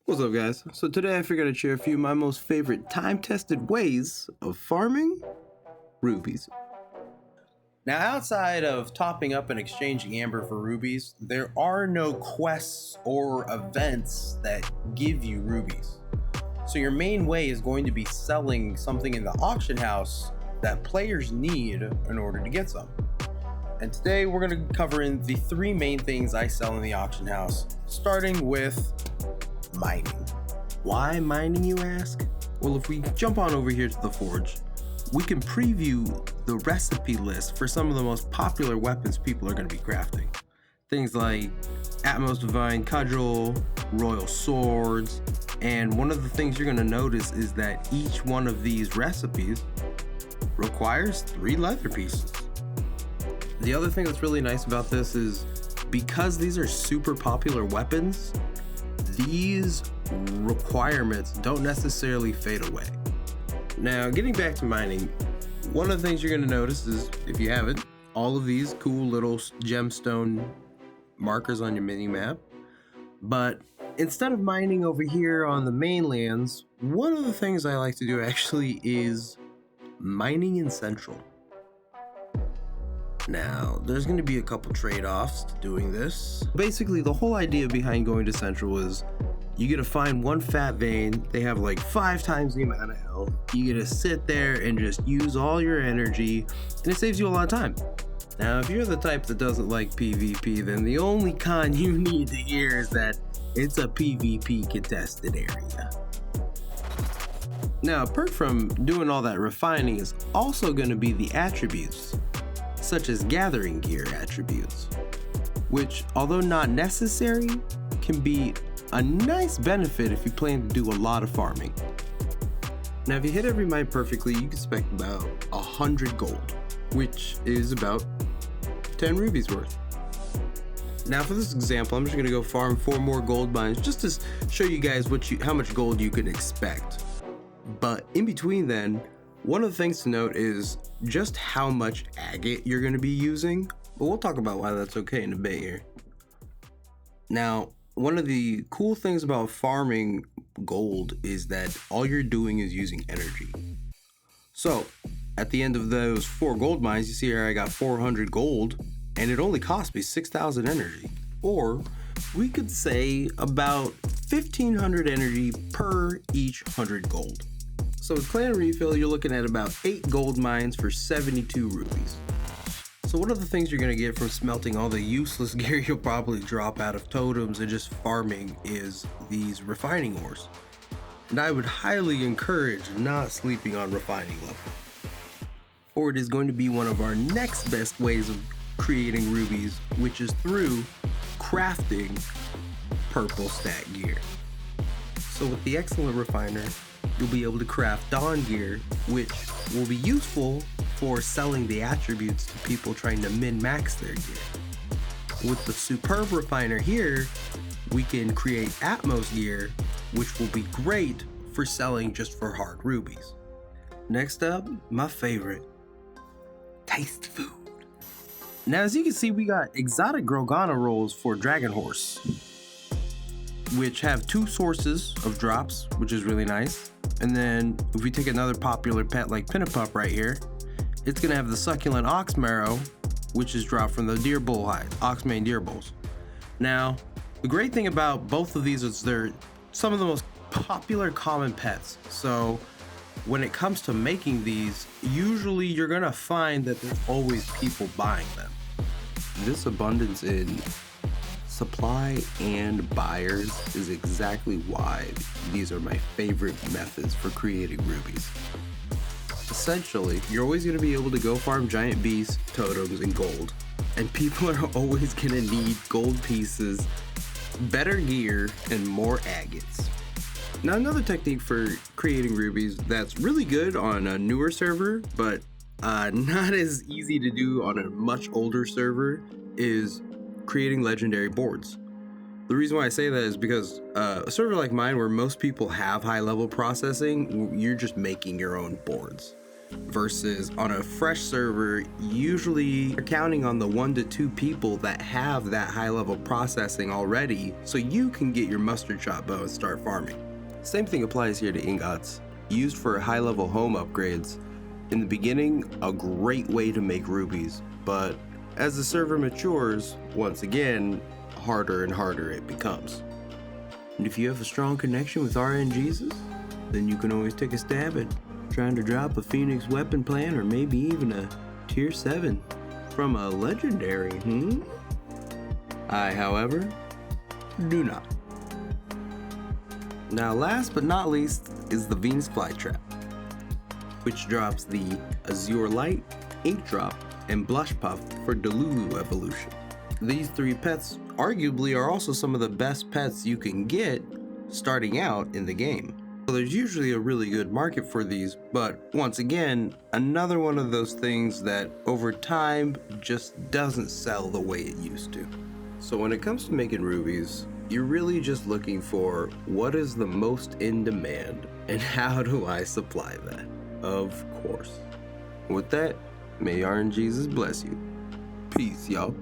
What's up, guys? So today I figured I'd share a few of my most favorite time-tested ways of farming rubies. Now, outside of topping up and exchanging amber for rubies, there are no quests or events that give you rubies. So your main way is going to be selling something in the auction house that players need in order to get some. And today we're going to cover in the three main things I sell in the auction house, starting with mining. Why mining, you ask? Well, if we jump on over here to the forge, we can preview the recipe list for some of the most popular weapons people are going to be crafting. Things like Atmos Divine Cudgel, Royal Swords, and one of the things you're going to notice is that each one of these recipes requires 3 leather pieces. The other thing that's really nice about this is because these are super popular weapons, these requirements don't necessarily fade away. Now, getting back to mining, one of the things you're going to notice is, if you haven't, all of these cool little gemstone markers on your mini-map. But instead of mining over here on the mainlands, one of the things I like to do actually is mining in Central. Now, there's going to be a couple trade-offs to doing this. Basically, the whole idea behind going to Central is you get to find one fat vein. They have like 5 times the amount of health. You get to sit there and just use all your energy, and it saves you a lot of time. Now, if you're the type that doesn't like PvP, then the only con you need to hear is that it's a PvP contested area. Now, a perk from doing all that refining is also going to be the attributes, such as gathering gear attributes, which, although not necessary, can be a nice benefit if you plan to do a lot of farming. Now, if you hit every mine perfectly, you can expect about 100 gold, which is about 10 rubies worth. Now, for this example, I'm just going to go farm 4 more gold mines just to show you guys how much gold you can expect. But in between then, one of the things to note is just how much agate you're going to be using, but we'll talk about why that's okay in a bit here. Now, one of the cool things about farming gold is that all you're doing is using energy. So, at the end of those 4 gold mines, you see here I got 400 gold, and it only cost me 6,000 energy. Or, we could say about 1,500 energy per each 100 gold. So with clan refill, you're looking at about 8 gold mines for 72 rubies. So one of the things you're going to get from smelting all the useless gear you'll probably drop out of totems and just farming is these refining ores. And I would highly encourage not sleeping on refining level, or it is going to be one of our next best ways of creating rubies, which is through crafting purple stat gear. So with the excellent refiner, you'll be able to craft dawn gear, which will be useful for selling the attributes to people trying to min-max their gear. With the superb refiner here, we can create Atmos gear, which will be great for selling just for hard rubies. Next up, my favorite, taste food. Now, as you can see, we got exotic Grogana rolls for Dragon Horse, which have 2 sources of drops, which is really nice. And then if we take another popular pet like Pinnapup right here, it's gonna have the succulent ox marrow, which is dropped from the deer bull hide, oxmane deer bulls. Now, the great thing about both of these is they're some of the most popular common pets. So when it comes to making these, usually you're gonna find that there's always people buying them. This abundance in supply and buyers is exactly why these are my favorite methods for creating rubies. Essentially, you're always going to be able to go farm giant beasts, totems, and gold. And people are always going to need gold pieces, better gear, and more agates. Now, another technique for creating rubies that's really good on a newer server, but not as easy to do on a much older server, is creating legendary boards. The reason why I say that is because a server like mine, where most people have high level processing, you're just making your own boards. versus on a fresh server, usually you're counting on the 1 to 2 people that have that high level processing already, so you can get your mustard shot bow and start farming. Same thing applies here to ingots, used for high level home upgrades. In the beginning, a great way to make rubies, but as the server matures, once again, harder and harder it becomes. And if you have a strong connection with RNGesus, then you can always take a stab at trying to drop a Phoenix weapon plan or maybe even a tier 7 from a legendary, I, however, do not. Now last but not least is the Venus Flytrap, which drops the Azure Light, Ink Drop, and Blush Puff for Delulu evolution. These 3 pets arguably are also some of the best pets you can get starting out in the game. So there's usually a really good market for these, but once again, another one of those things that over time just doesn't sell the way it used to. So when it comes to making rubies, you're really just looking for what is the most in demand and how do I supply that, of course. With that, may RNGesus bless you. Peace, y'all.